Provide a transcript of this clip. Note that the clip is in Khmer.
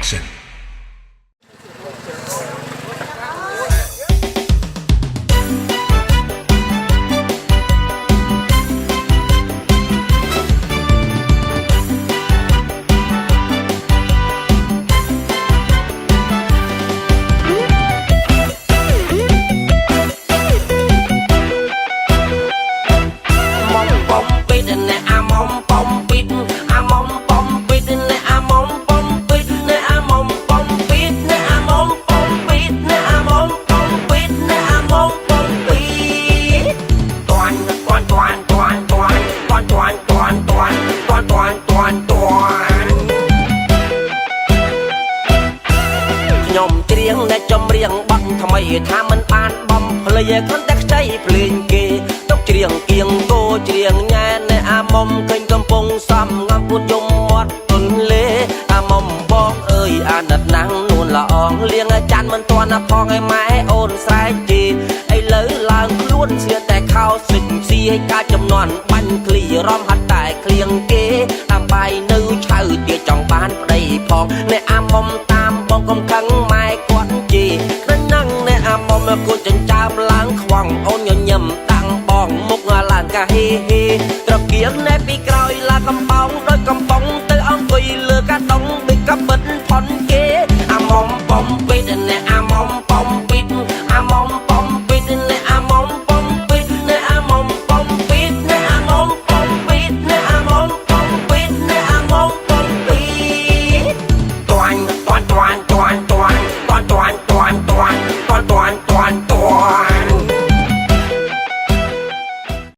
Production. ចំរៀងបត់ថ្មីថាមិនបានបំភ្លេចគ្រាន់តែខ្ចីភ្លេងគេទុកច្រៀងគៀងគោច្រៀងញ៉ែនៅអាមុំឃើញកំពុងសំងំពួតយំមាត់ទន្លេអាមុំបងអើយអាណិតណាស់នួនល្អងលៀងចាន់មិនទាន់ផងឲ្យម៉ែអូនស្រែកជីឥឡូវឡើងខ្លួនស្លៀកតែខោសិចស៊ីឲ្យកាចំនួនបាញ់ឃ្លីរំហាត់តែឃ្លៀងគេតាមបាយនៅឆៅទៀតចង់បានប្តីផងអ្នកអាមុំតាមបងកំខឹងម៉ែគាត់ជីនឹងអ្នកអាមុំគួរចិញ្ចើមឡើងខ្វងអូនញញឹមតាំងបងមុខឡើងកាហេហេត្រកៀងណែពីក្រោយឡាកំប៉ោងដោយកំប៉ុងទៅអង្គុយលើកាត